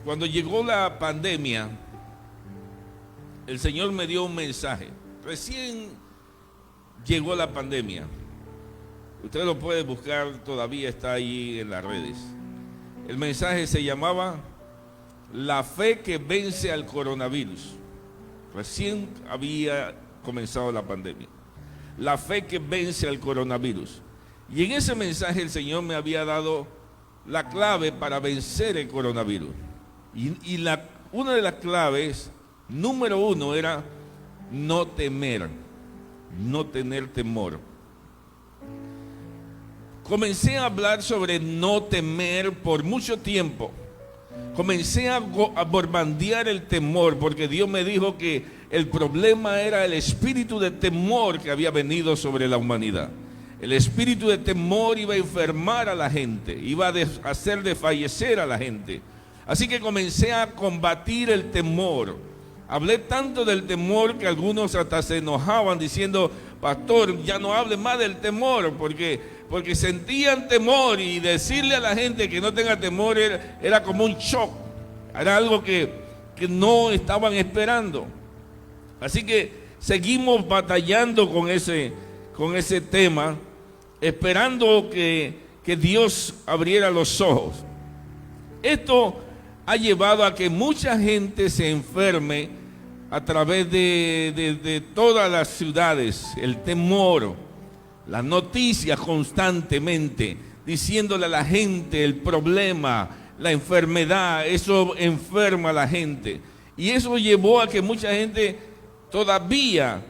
Cuando llegó la pandemia, el Señor me dio un mensaje. Recién llegó la pandemia. Usted lo puede buscar, todavía está ahí en las redes. El mensaje se llamaba La fe que vence al coronavirus. Recién había comenzado la pandemia. La fe que vence al coronavirus. Y en ese mensaje el Señor me había dado la clave para vencer el coronavirus. Y una de las claves, número uno, era no temer, no tener temor. Comencé a hablar sobre no temer por mucho tiempo. Comencé a bombardear el temor, porque Dios me dijo que el problema era el espíritu de temor que había venido sobre la humanidad. El espíritu de temor iba a enfermar a la gente, iba a hacer desfallecer a la gente. Así que comencé a combatir el temor. Hablé tanto del temor que algunos hasta se enojaban diciendo: pastor, ya no hable más del temor, porque sentían temor, y decirle a la gente que no tenga temor era como un shock, era algo que no estaban esperando. Así que seguimos batallando con ese tema, esperando que Dios abriera los ojos. Esto ha llevado a que mucha gente se enferme a través de todas las ciudades. El temor, las noticias constantemente diciéndole a la gente el problema, la enfermedad, eso enferma a la gente. Y eso llevó a que mucha gente todavía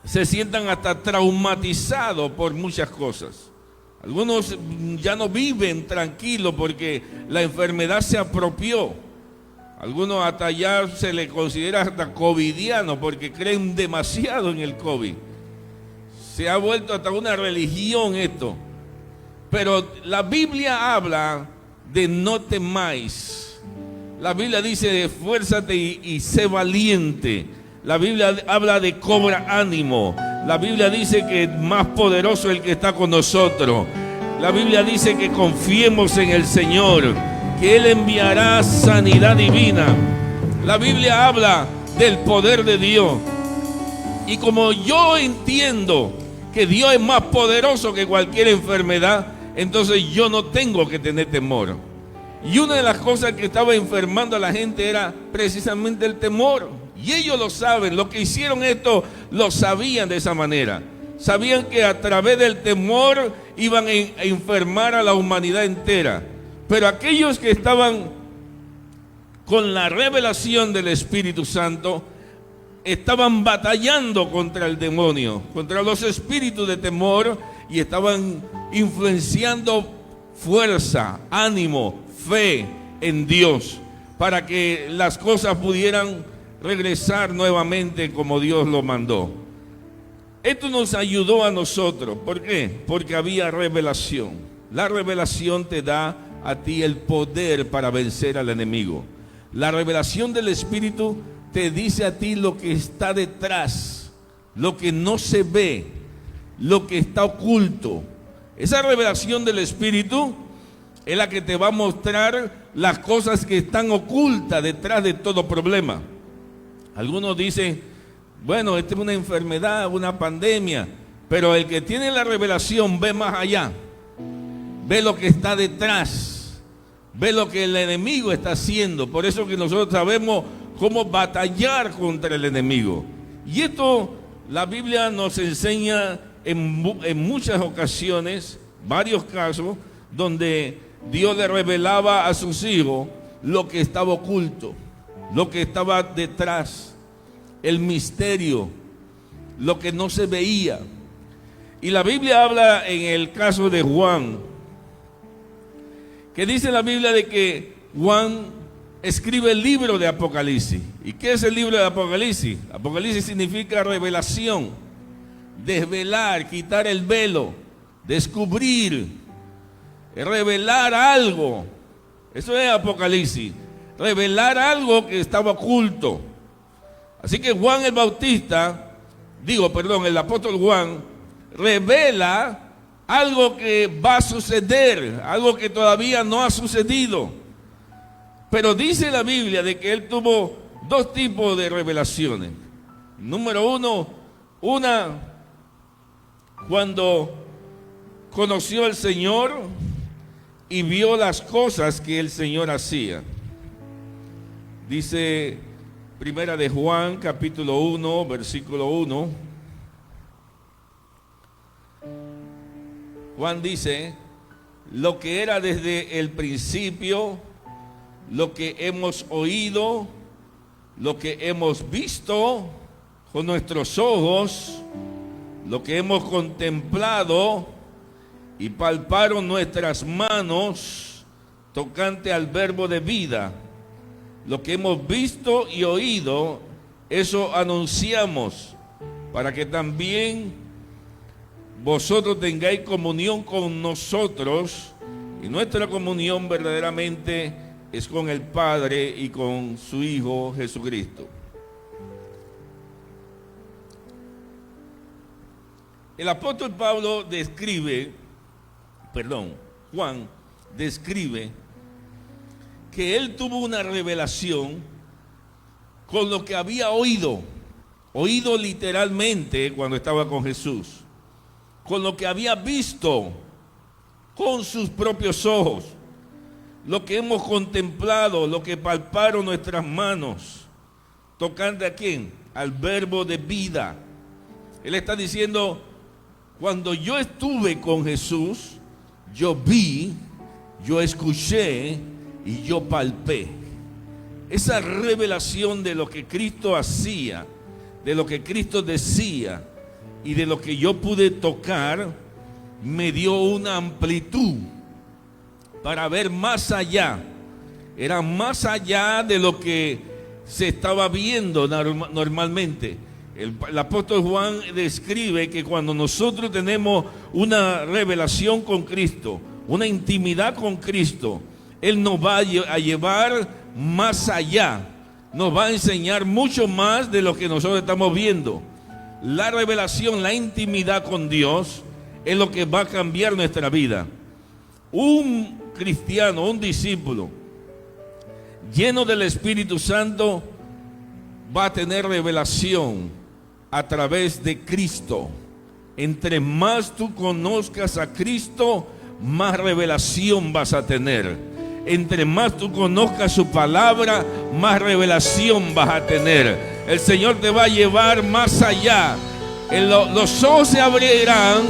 se sientan hasta traumatizados por muchas cosas. Algunos ya no viven tranquilos porque la enfermedad se apropió. Algunos hasta ya se les considera hasta covidiano porque creen demasiado en el COVID. Se ha vuelto hasta una religión esto. Pero la Biblia habla de no temáis. La Biblia dice: esfuérzate y sé valiente. La Biblia habla de cobra ánimo. La Biblia dice que es más poderoso el que está con nosotros. La Biblia dice que confiemos en el Señor, que Él enviará sanidad divina. La Biblia habla del poder de Dios. Y como yo entiendo que Dios es más poderoso que cualquier enfermedad, entonces yo no tengo que tener temor. Y una de las cosas que estaba enfermando a la gente era precisamente el temor. Y ellos lo saben, los que hicieron esto lo sabían de esa manera. Sabían que a través del temor iban a enfermar a la humanidad entera. Pero aquellos que estaban con la revelación del Espíritu Santo estaban batallando contra el demonio, contra los espíritus de temor, y estaban influenciando fuerza, ánimo, fe en Dios, para que las cosas pudieran regresar nuevamente como Dios lo mandó. Esto nos ayudó a nosotros. ¿Por qué? Porque había revelación. La revelación te da a ti el poder para vencer al enemigo. La revelación del Espíritu te dice a ti lo que está detrás, lo que no se ve, lo que está oculto. Esa revelación del Espíritu es la que te va a mostrar las cosas que están ocultas detrás de todo problema. Algunos dicen: bueno, esta es una enfermedad, una pandemia, pero el que tiene la revelación ve más allá, ve lo que está detrás, ve lo que el enemigo está haciendo. Por eso que nosotros sabemos cómo batallar contra el enemigo. Y esto la Biblia nos enseña en muchas ocasiones, varios casos, donde Dios le revelaba a sus hijos lo que estaba oculto, lo que estaba detrás, el misterio, lo que no se veía. Y la Biblia habla en el caso de Juan, que dice la Biblia de que Juan escribe el libro de Apocalipsis. ¿Y qué es el libro de Apocalipsis? Apocalipsis significa revelación, desvelar, quitar el velo, descubrir, revelar algo. Eso es Apocalipsis, revelar algo que estaba oculto. Así que Juan el Bautista, el apóstol Juan, revela algo que va a suceder, algo que todavía no ha sucedido. Pero dice la Biblia de que él tuvo dos tipos de revelaciones. Número uno, una cuando conoció al Señor y vio las cosas que el Señor hacía. Dice Primera de Juan, capítulo 1, versículo 1. Juan dice: lo que era desde el principio, lo que hemos oído, lo que hemos visto con nuestros ojos, lo que hemos contemplado y palparon nuestras manos tocante al verbo de vida. Lo que hemos visto y oído, eso anunciamos, para que también vosotros tengáis comunión con nosotros, y nuestra comunión verdaderamente es con el Padre y con su Hijo Jesucristo. El apóstol Juan describe que él tuvo una revelación con lo que había oído literalmente cuando estaba con Jesús, con lo que había visto con sus propios ojos, lo que hemos contemplado, lo que palparon nuestras manos, tocante a quién, al verbo de vida. Él está diciendo: cuando yo estuve con Jesús, yo vi, yo escuché y yo palpé. Esa revelación de lo que Cristo hacía, de lo que Cristo decía y de lo que yo pude tocar, me dio una amplitud para ver más allá. Era más allá de lo que se estaba viendo normalmente. El apóstol Juan describe que cuando nosotros tenemos una revelación con Cristo, una intimidad con Cristo, Él nos va a llevar más allá, nos va a enseñar mucho más de lo que nosotros estamos viendo. La revelación, la intimidad con Dios es lo que va a cambiar nuestra vida. Un cristiano, un discípulo lleno del Espíritu Santo va a tener revelación a través de Cristo. Entre más tú conozcas a Cristo, más revelación vas a tener. Entre más tú conozcas su palabra, más revelación vas a tener. El Señor te va a llevar más allá. Los ojos se abrirán,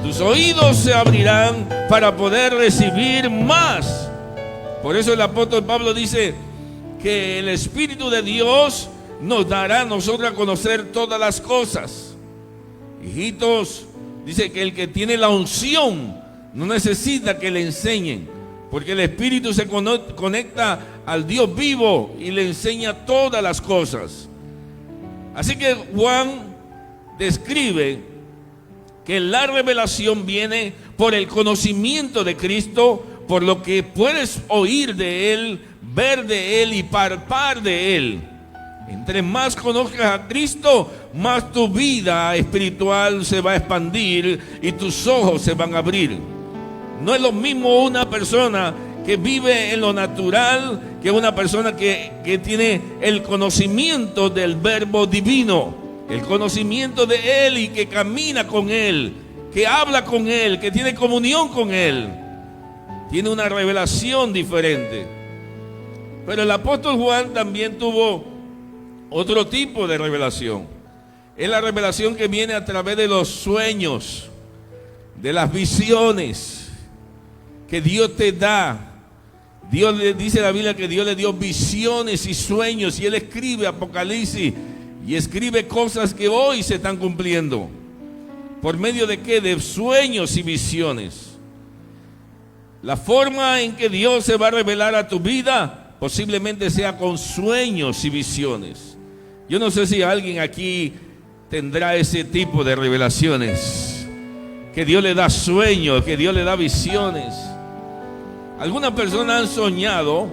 tus oídos se abrirán para poder recibir más. Por eso el apóstol Pablo dice que el Espíritu de Dios nos dará a nosotros a conocer todas las cosas. Hijitos, dice que el que tiene la unción no necesita que le enseñen, porque el Espíritu se conecta al Dios vivo y le enseña todas las cosas. Así que Juan describe que la revelación viene por el conocimiento de Cristo, por lo que puedes oír de Él, ver de Él y palpar de Él. Entre más conozcas a Cristo, más tu vida espiritual se va a expandir y tus ojos se van a abrir. No es lo mismo una persona que vive en lo natural que una persona que tiene el conocimiento del verbo divino, el conocimiento de Él y que camina con Él, que habla con Él, que tiene comunión con Él. Tiene una revelación diferente. Pero el apóstol Juan también tuvo otro tipo de revelación. Es la revelación que viene a través de los sueños, de las visiones que Dios te da. Dios le dice a la Biblia que Dios le dio visiones y sueños, y Él escribe Apocalipsis y escribe cosas que hoy se están cumpliendo. ¿Por medio de qué? De sueños y visiones. La forma en que Dios se va a revelar a tu vida posiblemente sea con sueños y visiones. Yo no sé si alguien aquí tendrá ese tipo de revelaciones, que Dios le da sueños, que Dios le da visiones. Algunas personas han soñado,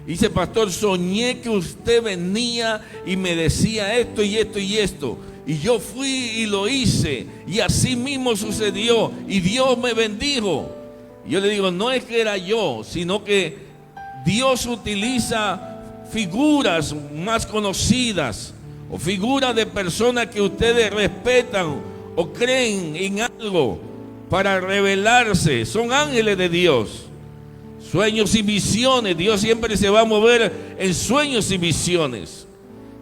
dice: pastor, soñé que usted venía y me decía esto y esto y esto, y yo fui y lo hice, y así mismo sucedió, y Dios me bendijo. Y yo le digo: no es que era yo, sino que Dios utiliza figuras más conocidas o figuras de personas que ustedes respetan o creen en algo para revelarse. Son ángeles de Dios. Sueños y visiones. Dios siempre se va a mover en sueños y visiones.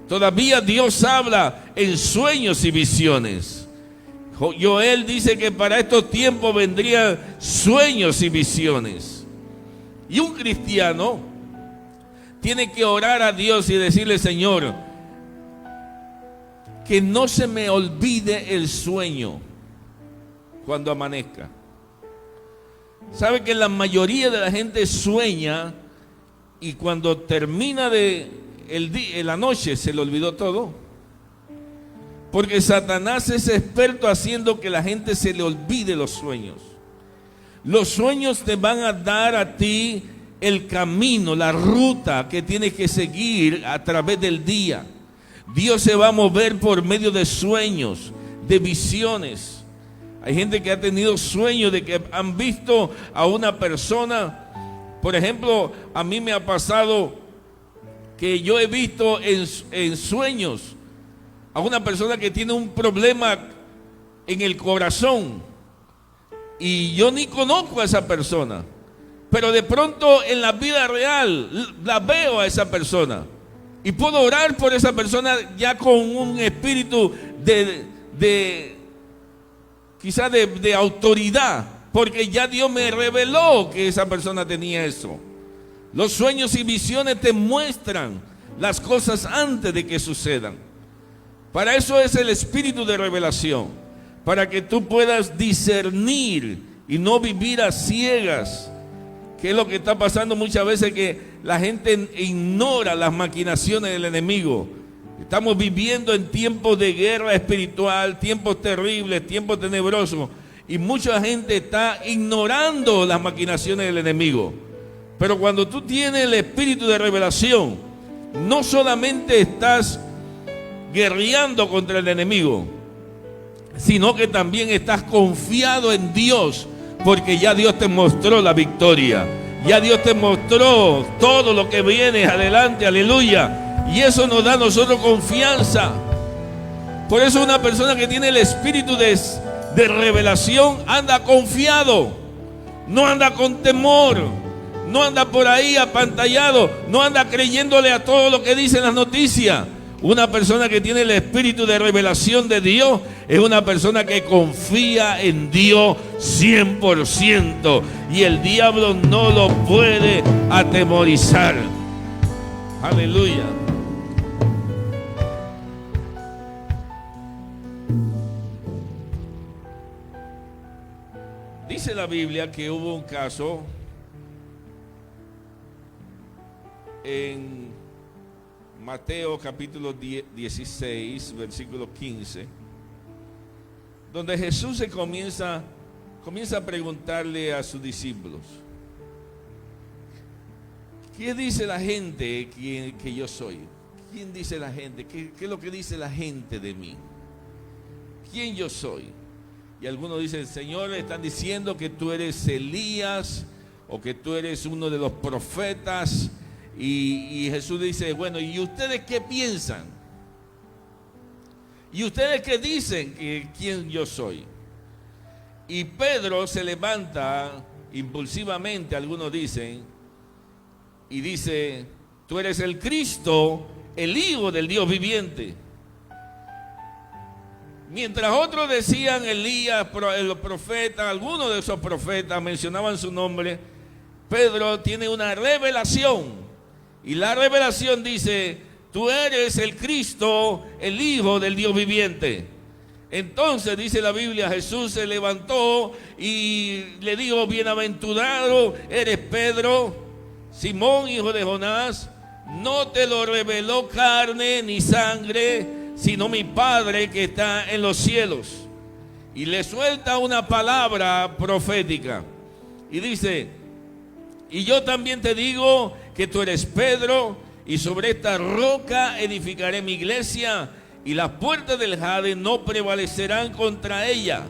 Todavía Dios habla en sueños y visiones. Joel dice que para estos tiempos vendrían sueños y visiones. Y un cristiano tiene que orar a Dios y decirle: Señor, que no se me olvide el sueño cuando amanezca. ¿Sabe que la mayoría de la gente sueña y cuando termina la noche se le olvidó todo? Porque Satanás es experto haciendo que la gente se le olvide los sueños. Los sueños te van a dar a ti el camino, la ruta que tienes que seguir a través del día. Dios se va a mover por medio de sueños, de visiones. Hay gente que ha tenido sueños de que han visto a una persona. Por ejemplo, a mí me ha pasado que yo he visto en sueños a una persona que tiene un problema en el corazón y yo ni conozco a esa persona, pero de pronto en la vida real la veo a esa persona y puedo orar por esa persona ya con un espíritu quizás de autoridad, porque ya Dios me reveló que esa persona tenía eso. Los sueños y visiones te muestran las cosas antes de que sucedan. Para eso es el espíritu de revelación, para que tú puedas discernir y no vivir a ciegas, que es lo que está pasando muchas veces, que la gente ignora las maquinaciones del enemigo. Estamos viviendo en tiempos de guerra espiritual, tiempos terribles, tiempos tenebrosos, y mucha gente está ignorando las maquinaciones del enemigo. Pero cuando tú tienes el espíritu de revelación, no solamente estás guerreando contra el enemigo, sino que también estás confiado en Dios, porque ya Dios te mostró la victoria, ya Dios te mostró todo lo que viene adelante, aleluya. Y eso nos da a nosotros confianza. Por eso una persona que tiene el espíritu de revelación anda confiado, no anda con temor, no anda por ahí apantallado, no anda creyéndole a todo lo que dicen las noticias. Una persona que tiene el espíritu de revelación de Dios es una persona que confía en Dios 100%, y el diablo no lo puede atemorizar. Aleluya. Dice la Biblia que hubo un caso en Mateo capítulo 16, versículo 15, donde Jesús comienza a preguntarle a sus discípulos: ¿qué dice la gente que yo soy? ¿Quién dice la gente? ¿Qué es lo que dice la gente de mí? ¿Quién yo soy? Y algunos dicen: Señor, están diciendo que tú eres Elías o que tú eres uno de los profetas. Y Jesús dice: bueno, ¿y ustedes qué piensan? ¿Y ustedes qué dicen que quién yo soy? Y Pedro se levanta impulsivamente, algunos dicen, y dice: tú eres el Cristo, el Hijo del Dios viviente. Mientras otros decían Elías, los profetas, algunos de esos profetas mencionaban su nombre, Pedro tiene una revelación. Y la revelación dice: tú eres el Cristo, el Hijo del Dios viviente. Entonces dice la Biblia, Jesús se levantó y le dijo: bienaventurado eres Pedro, Simón, hijo de Jonás, no te lo reveló carne ni sangre, sino mi Padre que está en los cielos. Y le suelta una palabra profética y dice: y yo también te digo que tú eres Pedro, y sobre esta roca edificaré mi iglesia, y las puertas del Hades no prevalecerán contra ella.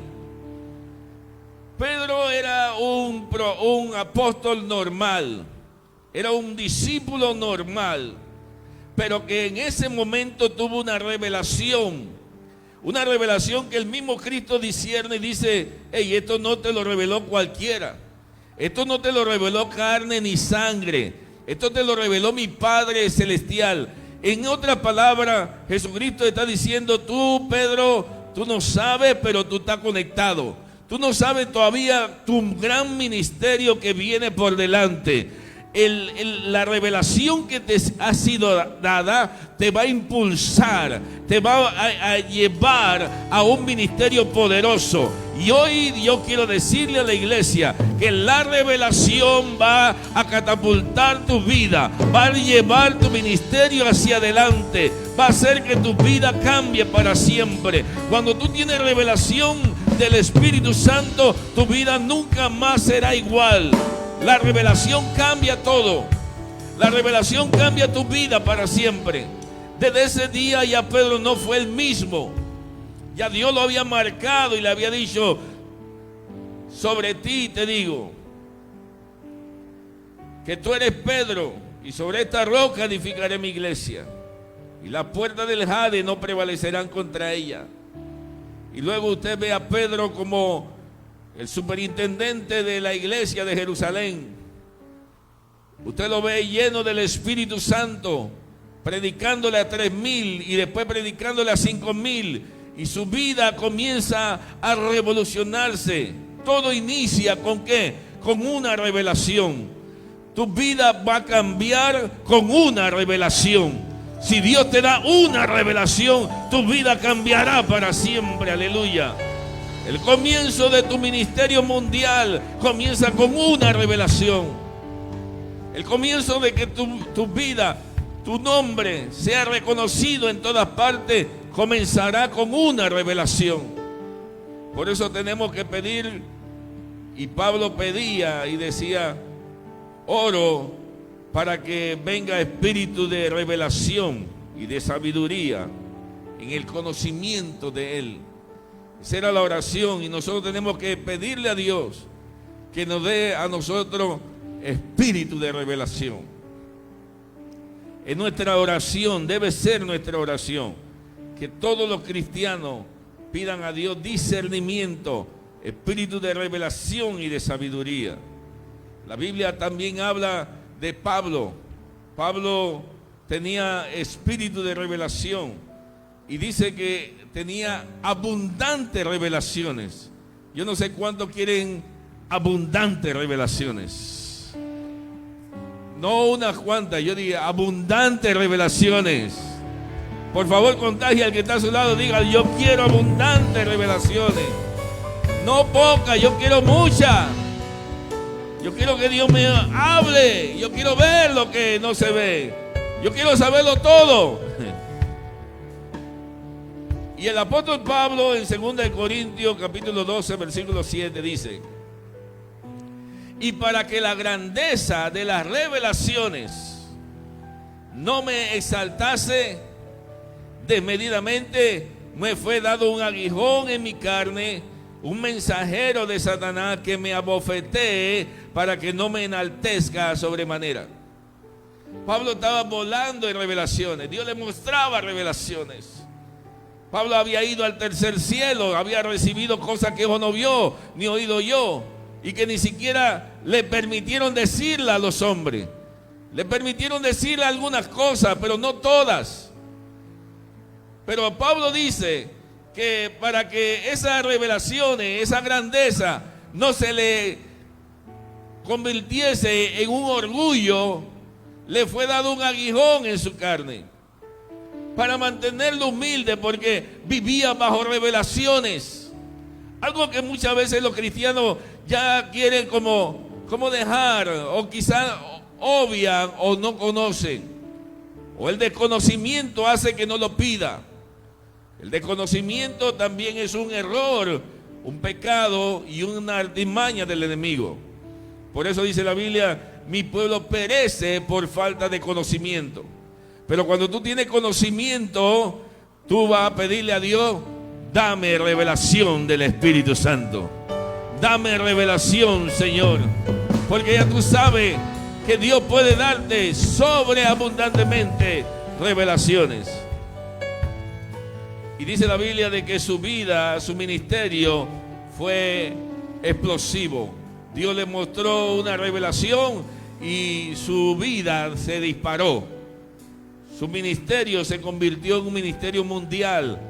Pedro era un apóstol normal. era un discípulo normal, pero que en ese momento tuvo una revelación que el mismo Cristo discierne y dice: hey, esto no te lo reveló cualquiera, esto no te lo reveló carne ni sangre, esto te lo reveló mi Padre Celestial. En otras palabras, Jesucristo está diciendo: tú, Pedro, tú no sabes, pero tú estás conectado. Tú no sabes todavía tu gran ministerio que viene por delante. La revelación que te ha sido dada te va a impulsar, te va a llevar a un ministerio poderoso. Y hoy yo quiero decirle a la iglesia que la revelación va a catapultar tu vida, va a llevar tu ministerio hacia adelante, va a hacer que tu vida cambie para siempre. Cuando tú tienes revelación del Espíritu Santo, tu vida nunca más será igual. La revelación cambia todo. La revelación cambia tu vida para siempre. Desde ese día ya Pedro no fue el mismo. Ya Dios lo había marcado y le había dicho: sobre ti te digo que tú eres Pedro, y sobre esta roca edificaré mi iglesia, y las puertas del Hades no prevalecerán contra ella. Y luego usted ve a Pedro como el superintendente de la iglesia de Jerusalén. Usted lo ve lleno del Espíritu Santo, predicándole a 3,000 y después predicándole a 5,000. Y su vida comienza a revolucionarse. Todo inicia ¿con qué? Con una revelación. Tu vida va a cambiar con una revelación. Si Dios te da una revelación, tu vida cambiará para siempre. Aleluya. El comienzo de tu ministerio mundial comienza con una revelación. El comienzo de que tu vida, tu nombre sea reconocido en todas partes, comenzará con una revelación. Por eso tenemos que pedir, y Pablo pedía y decía: oro para que venga espíritu de revelación y de sabiduría en el conocimiento de Él. Esa era la oración, y nosotros tenemos que pedirle a Dios que nos dé a nosotros espíritu de revelación. En nuestra oración, debe ser nuestra oración, que todos los cristianos pidan a Dios discernimiento, espíritu de revelación y de sabiduría. La Biblia también habla de Pablo. Pablo tenía espíritu de revelación y dice que tenía abundantes revelaciones. Yo no sé cuántos quieren abundantes revelaciones. No unas cuantas, yo diría abundantes revelaciones. Por favor, contagie al que está a su lado, diga: yo quiero abundantes revelaciones. No pocas, yo quiero muchas. Yo quiero que Dios me hable. Yo quiero ver lo que no se ve. Yo quiero saberlo todo. Y el apóstol Pablo en 2 Corintios capítulo 12 versículo 7 dice: y para que la grandeza de las revelaciones no me exaltase desmedidamente, me fue dado un aguijón en mi carne, un mensajero de Satanás que me abofetee para que no me enaltezca sobremanera. Pablo estaba volando en revelaciones. Dios le mostraba revelaciones. Pablo había ido al tercer cielo, había recibido cosas que ojo no vio, ni oído yo, y que ni siquiera le permitieron decirle a los hombres. Le permitieron decirle algunas cosas, pero no todas. Pero Pablo dice que para que esas revelaciones, esa grandeza, no se le convirtiese en un orgullo, le fue dado un aguijón en su carne, para mantenerlo humilde, porque vivía bajo revelaciones. Algo que muchas veces los cristianos ya quieren como dejar, o quizás obvian o no conocen. O el desconocimiento hace que no lo pida. El desconocimiento también es un error, un pecado y una artimaña del enemigo. Por eso dice la Biblia: mi pueblo perece por falta de conocimiento. Pero cuando tú tienes conocimiento, tú vas a pedirle a Dios: dame revelación del Espíritu Santo. Dame revelación, Señor. Porque ya tú sabes que Dios puede darte sobreabundantemente revelaciones. Y dice la Biblia de que su vida, su ministerio fue explosivo. Dios le mostró una revelación y su vida se disparó. Su ministerio se convirtió en un ministerio mundial.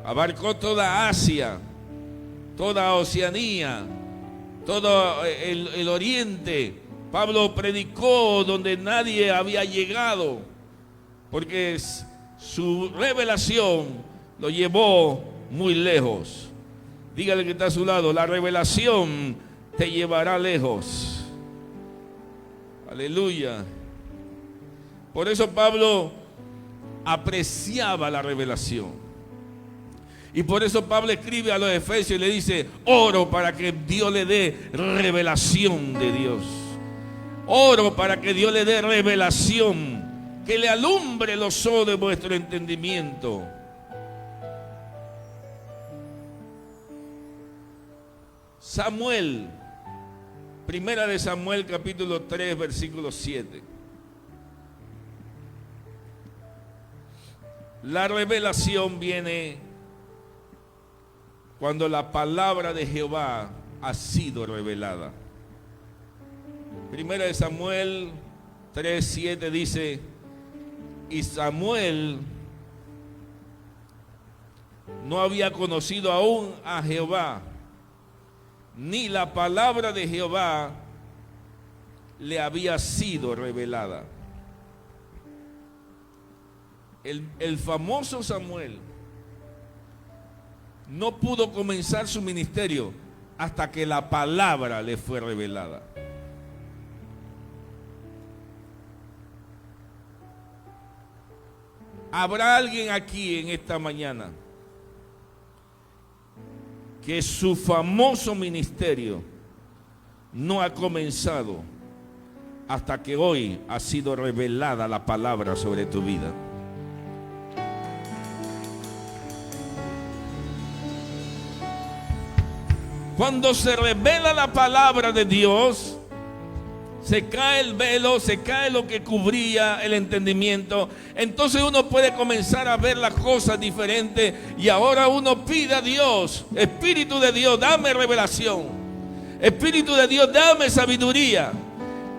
Abarcó toda Asia, toda Oceanía, todo el Oriente. Pablo predicó donde nadie había llegado, porque su revelación lo llevó muy lejos. Dígale que está a su lado, la revelación te llevará lejos. Aleluya. Por eso Pablo apreciaba la revelación. Y por eso Pablo escribe a los Efesios y le dice: oro para que Dios le dé revelación de Dios. Oro para que Dios le dé revelación, que le alumbre los ojos de vuestro entendimiento. Samuel, primera de Samuel capítulo 3 versículo 7. La revelación viene cuando la palabra de Jehová ha sido revelada. Primera de Samuel 3:7 dice: y Samuel no había conocido aún a Jehová, ni la palabra de Jehová le había sido revelada. El famoso Samuel no pudo comenzar su ministerio hasta que la palabra le fue revelada. ¿Habrá alguien aquí en esta mañana que su famoso ministerio no ha comenzado hasta que hoy ha sido revelada la palabra sobre tu vida? Cuando se revela la palabra de Dios, se cae el velo, se cae lo que cubría el entendimiento. Entonces uno puede comenzar a ver las cosas diferentes. Y ahora uno pide a Dios: Espíritu de Dios, dame revelación. Espíritu de Dios, dame sabiduría.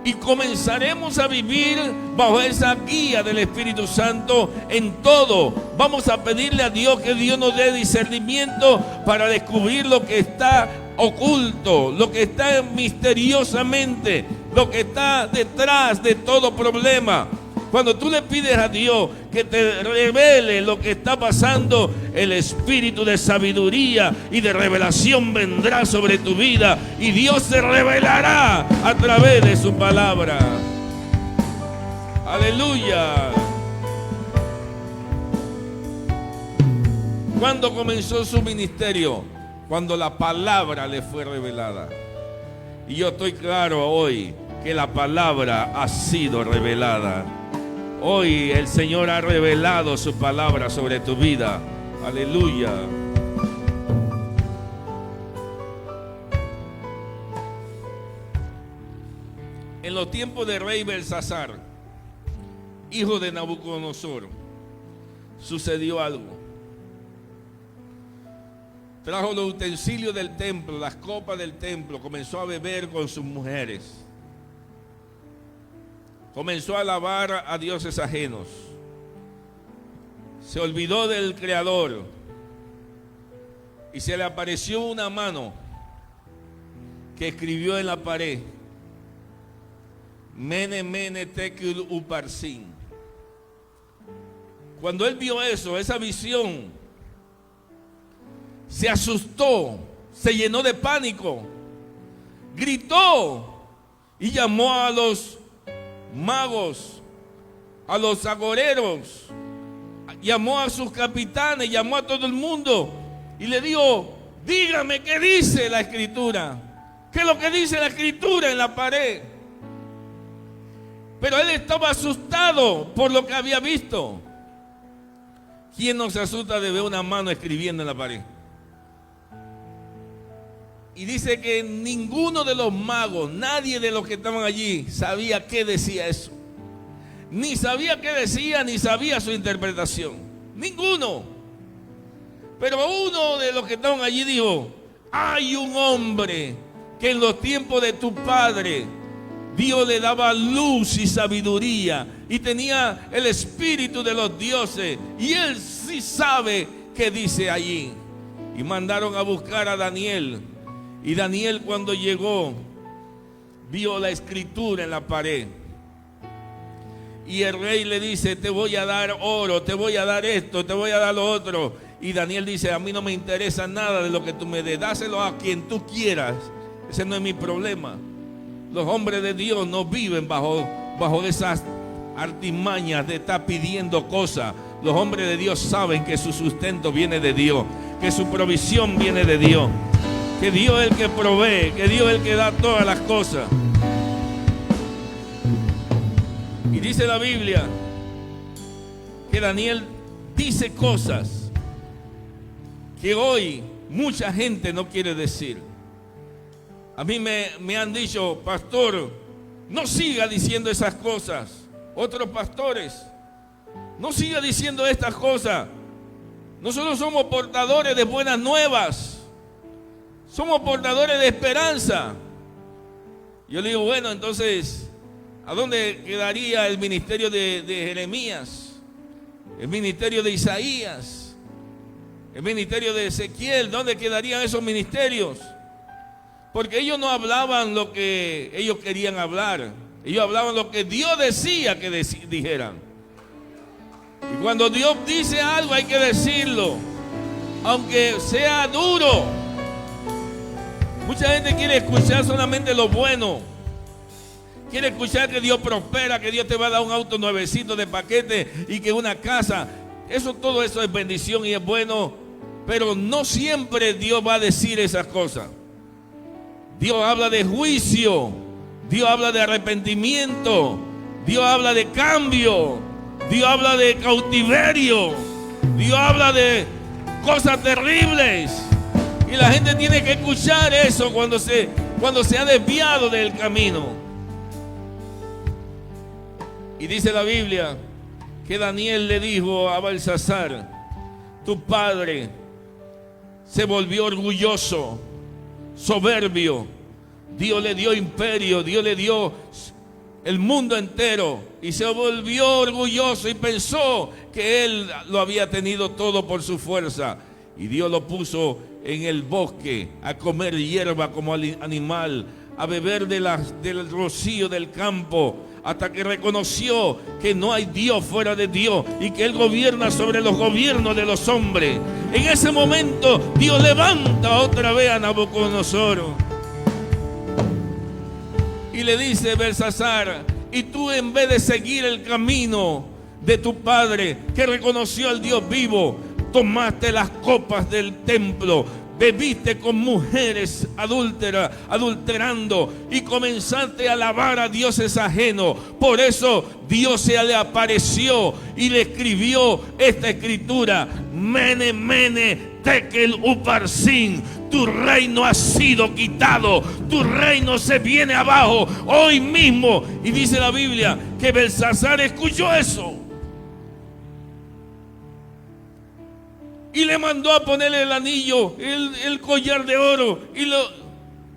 Y comenzaremos a vivir bajo esa guía del Espíritu Santo en todo. Vamos a pedirle a Dios que Dios nos dé discernimiento para descubrir lo que está oculto, lo que está misteriosamente, lo que está detrás de todo problema. Cuando tú le pides a Dios que te revele lo que está pasando, el espíritu de sabiduría y de revelación vendrá sobre tu vida y Dios se revelará a través de su palabra. Aleluya. ¿Cuándo comenzó su ministerio? Cuando la palabra le fue revelada. Y yo estoy claro hoy que la palabra ha sido revelada. Hoy el Señor ha revelado su palabra sobre tu vida. Aleluya. En los tiempos de rey Belsasar, hijo de Nabucodonosor, sucedió algo. Trajo los utensilios del templo, las copas del templo, comenzó a beber con sus mujeres. Comenzó a alabar a dioses ajenos. Se olvidó del Creador. Y se le apareció una mano que escribió en la pared: Mene, Mene, Tekel, Uparsin. Cuando él vio eso, esa visión, se asustó, se llenó de pánico, gritó y llamó a los magos, a los agoreros, llamó a sus capitanes, llamó a todo el mundo y le dijo: dígame qué dice la escritura, qué es lo que dice la escritura en la pared. Pero él estaba asustado por lo que había visto. ¿Quién no se asusta de ver una mano escribiendo en la pared? Y dice que ninguno de los magos, nadie de los que estaban allí sabía qué decía eso. Ni sabía qué decía, ni sabía su interpretación. Ninguno. Pero uno de los que estaban allí dijo: hay un hombre que en los tiempos de tu padre Dios le daba luz y sabiduría y tenía el espíritu de los dioses, y él sí sabe qué dice allí. Y mandaron a buscar a Daniel. Y Daniel, cuando llegó, vio la escritura en la pared. Y el rey le dice: te voy a dar oro, te voy a dar esto, te voy a dar lo otro. Y Daniel dice: a mí no me interesa nada de lo que tú me des, dáselo a quien tú quieras. Ese no es mi problema. Los hombres de Dios no viven bajo esas artimañas de estar pidiendo cosas. Los hombres de Dios saben que su sustento viene de Dios, que su provisión viene de Dios, que Dios es el que provee, que Dios es el que da todas las cosas. Y dice la Biblia que Daniel dice cosas que hoy mucha gente no quiere decir. A mí me han dicho: pastor, no siga diciendo esas cosas. Otros pastores: no siga diciendo estas cosas. Nosotros somos portadores de buenas nuevas. Somos portadores de esperanza. Yo le digo: bueno, entonces, ¿a dónde quedaría el ministerio de Jeremías? El ministerio de Isaías, el ministerio de Ezequiel. ¿Dónde quedarían esos ministerios? Porque ellos no hablaban lo que ellos querían hablar. Ellos hablaban lo que Dios decía que dijeran. Y cuando Dios dice algo, hay que decirlo, aunque sea duro. Mucha gente quiere escuchar solamente lo bueno. Quiere escuchar que Dios prospera, que Dios te va a dar un auto nuevecito de paquete y que una casa. Todo eso es bendición y es bueno. Pero no siempre Dios va a decir esas cosas. Dios habla de juicio. Dios habla de arrepentimiento. Dios habla de cambio. Dios habla de cautiverio. Dios habla de cosas terribles. Y la gente tiene que escuchar eso cuando se ha desviado del camino. Y dice la Biblia que Daniel le dijo a Belsasar: tu padre se volvió orgulloso, soberbio. Dios le dio imperio, Dios le dio el mundo entero, y se volvió orgulloso y pensó que él lo había tenido todo por su fuerza. Y Dios lo puso en el bosque a comer hierba como animal, a beber del rocío del campo, hasta que reconoció que no hay Dios fuera de Dios y que Él gobierna sobre los gobiernos de los hombres. En ese momento Dios levanta otra vez a Nabucodonosor y le dice: Belsasar, y tú, en vez de seguir el camino de tu padre, que reconoció al Dios vivo, tomaste las copas del templo, bebiste con mujeres adulterando y comenzaste a alabar a dioses ajenos. Por eso Dios se le apareció y le escribió esta escritura: Mene, Mene, Tekel, Uparsin. Tu reino ha sido quitado, tu reino se viene abajo hoy mismo. Y dice la Biblia que Belsasar escuchó eso y le mandó a ponerle el anillo, el collar de oro,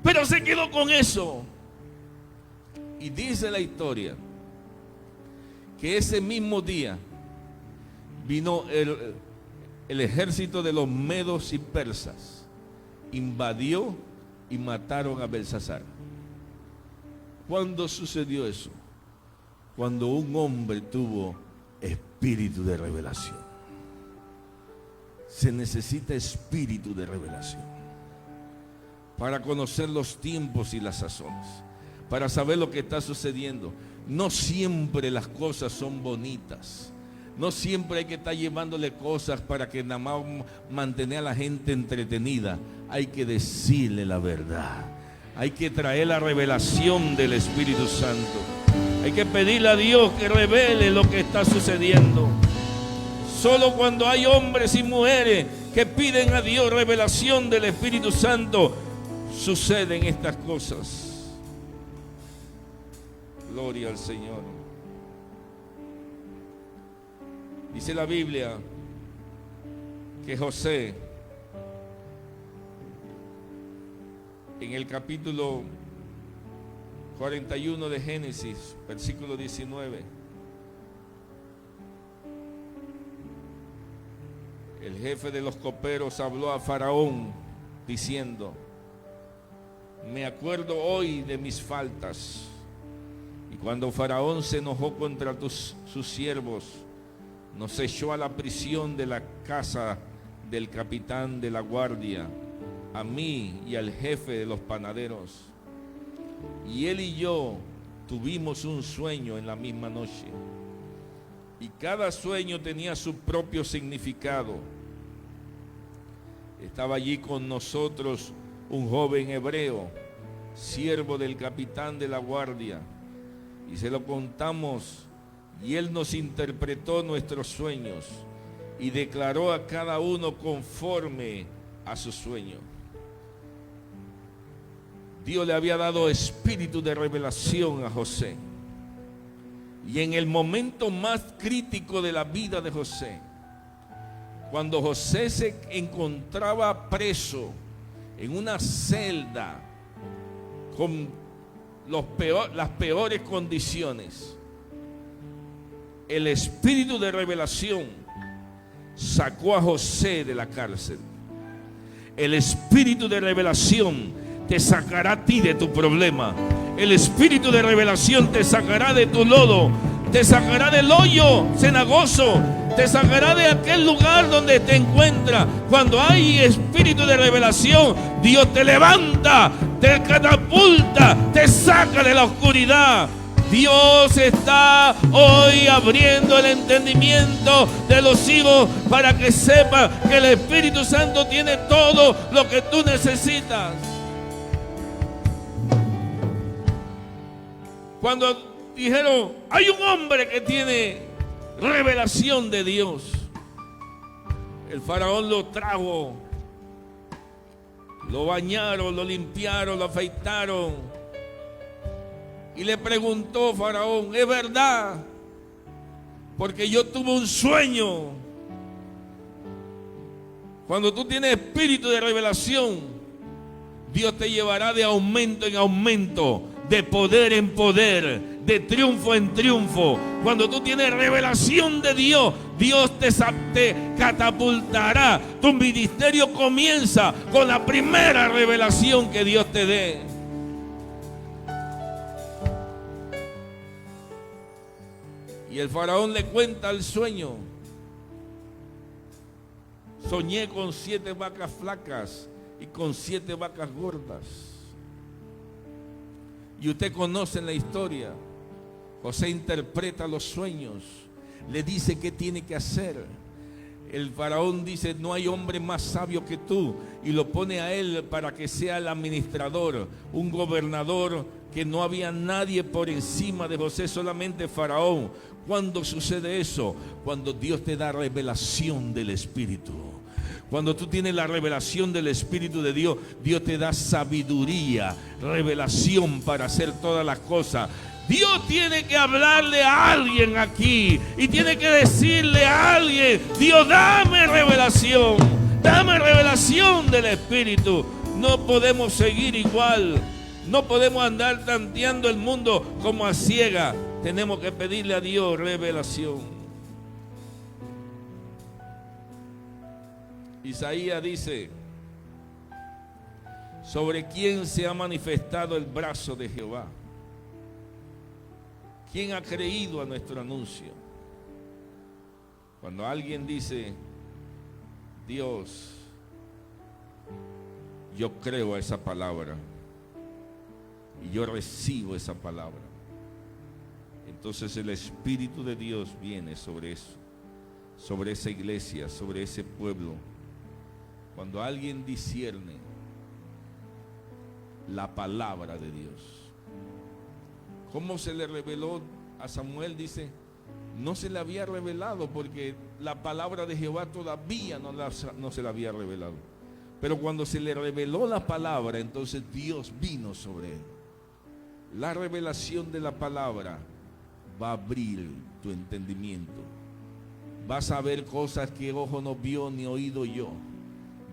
pero se quedó con eso. Y dice la historia que ese mismo día vino el ejército de los medos y persas, invadió y mataron a Belsasar. ¿Cuándo sucedió eso? Cuando un hombre tuvo espíritu de revelación. Se necesita espíritu de revelación para conocer los tiempos y las sazones, para saber lo que está sucediendo. No siempre las cosas son bonitas. No siempre hay que estar llevándole cosas para que nada más mantener a la gente entretenida. Hay que decirle la verdad. Hay que traer la revelación del Espíritu Santo. Hay que pedirle a Dios que revele lo que está sucediendo. Solo cuando hay hombres y mujeres que piden a Dios revelación del Espíritu Santo, suceden estas cosas. Gloria al Señor. Dice la Biblia que José, en el capítulo 41 de Génesis, versículo 19, el jefe de los coperos habló a Faraón diciendo: me acuerdo hoy de mis faltas. Y cuando Faraón se enojó contra sus siervos, nos echó a la prisión de la casa del capitán de la guardia, a mí y al jefe de los panaderos. Y él y yo tuvimos un sueño en la misma noche, y cada sueño tenía su propio significado. Estaba allí con nosotros un joven hebreo, siervo del capitán de la guardia, y se lo contamos, y él nos interpretó nuestros sueños y declaró a cada uno conforme a su sueño. Dios le había dado espíritu de revelación a José, y en el momento más crítico de la vida de José, cuando José se encontraba preso en una celda con las peores condiciones, el espíritu de revelación sacó a José de la cárcel. El espíritu de revelación te sacará a ti de tu problema. El espíritu de revelación te sacará de tu lodo, te sacará del hoyo cenagoso, te sacará de aquel lugar donde te encuentras. Cuando hay espíritu de revelación, Dios te levanta, te catapulta, te saca de la oscuridad. Dios está hoy abriendo el entendimiento de los hijos para que sepan que el Espíritu Santo tiene todo lo que tú necesitas. Cuando dijeron, hay un hombre que tiene revelación de Dios, el faraón lo trajo, lo bañaron, lo limpiaron, lo afeitaron. Y le preguntó Faraón, ¿es verdad? Porque yo tuve un sueño. Cuando tú tienes espíritu de revelación, Dios te llevará de aumento en aumento, de poder en poder, de triunfo en triunfo. Cuando tú tienes revelación de Dios, Dios te catapultará. Tu ministerio comienza con la primera revelación que Dios te dé. Y el faraón le cuenta el sueño. Soñé con 7 vacas flacas y con 7 vacas gordas. Y usted conoce la historia. José interpreta los sueños, le dice qué tiene que hacer. El faraón dice, no hay hombre más sabio que tú, y lo pone a él para que sea el administrador, un gobernador, que no había nadie por encima de José, solamente faraón. ¿Cuándo sucede eso? Cuando Dios te da revelación del Espíritu. Cuando tú tienes la revelación del Espíritu de Dios, Dios te da sabiduría, revelación para hacer todas las cosas. Dios tiene que hablarle a alguien aquí y tiene que decirle a alguien, Dios, dame revelación del Espíritu. No podemos seguir igual, no podemos andar tanteando el mundo como a ciega. Tenemos que pedirle a Dios revelación. Isaías dice, ¿sobre quién se ha manifestado el brazo de Jehová? ¿Quién ha creído a nuestro anuncio? Cuando alguien dice, Dios, yo creo a esa palabra y yo recibo esa palabra, entonces el Espíritu de Dios viene sobre eso, sobre esa iglesia, sobre ese pueblo. Cuando alguien discierne la palabra de Dios. ¿Cómo se le reveló a Samuel? Dice, no se le había revelado porque la palabra de Jehová todavía no se la había revelado. Pero cuando se le reveló la palabra, entonces Dios vino sobre él. La revelación de la palabra va a abrir tu entendimiento. Vas a ver cosas que ojo no vio ni oído yo.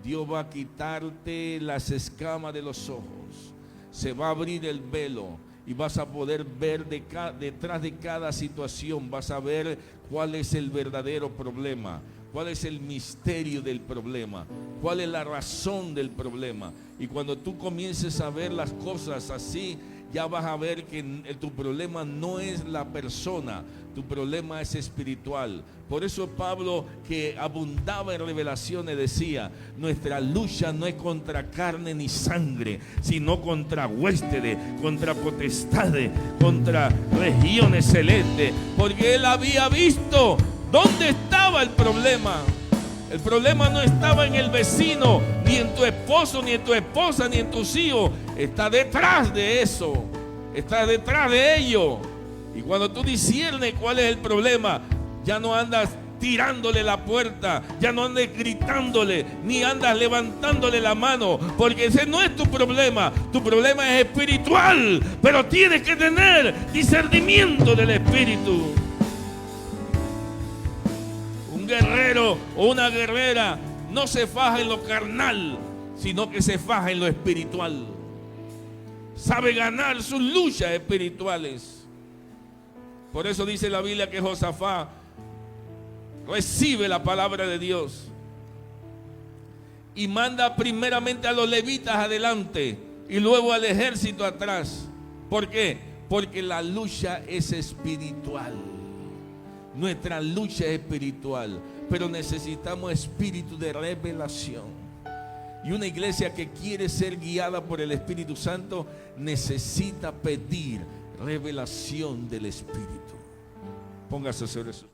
Dios va a quitarte las escamas de los ojos. Se va a abrir el velo y vas a poder ver detrás de cada situación. Vas a ver cuál es el verdadero problema, cuál es el misterio del problema, cuál es la razón del problema. Y cuando tú comiences a ver las cosas así, ya vas a ver que tu problema no es la persona, tu problema es espiritual. Por eso Pablo, que abundaba en revelaciones, decía: nuestra lucha no es contra carne ni sangre, sino contra huéspedes, contra potestades, contra regiones celestes. Porque él había visto dónde estaba el problema. El problema no estaba en el vecino, ni en tu esposo, ni en tu esposa, ni en tus hijos. Está detrás de eso. Está detrás de ello. Y cuando tú disciernes cuál es el problema, ya no andas tirándole la puerta, ya no andas gritándole, ni andas levantándole la mano, porque ese no es tu problema. Tu problema es espiritual, pero tienes que tener discernimiento del espíritu. Un guerrero o una guerrera no se faja en lo carnal, sino que se faja en lo espiritual. Sabe ganar sus luchas espirituales. Por eso dice la Biblia que Josafat recibe la palabra de Dios y manda primeramente a los levitas adelante y luego al ejército atrás. ¿Por qué? Porque la lucha es espiritual. Nuestra lucha es espiritual, pero necesitamos espíritu de revelación. Y una iglesia que quiere ser guiada por el Espíritu Santo necesita pedir revelación del Espíritu. Póngase sobre eso.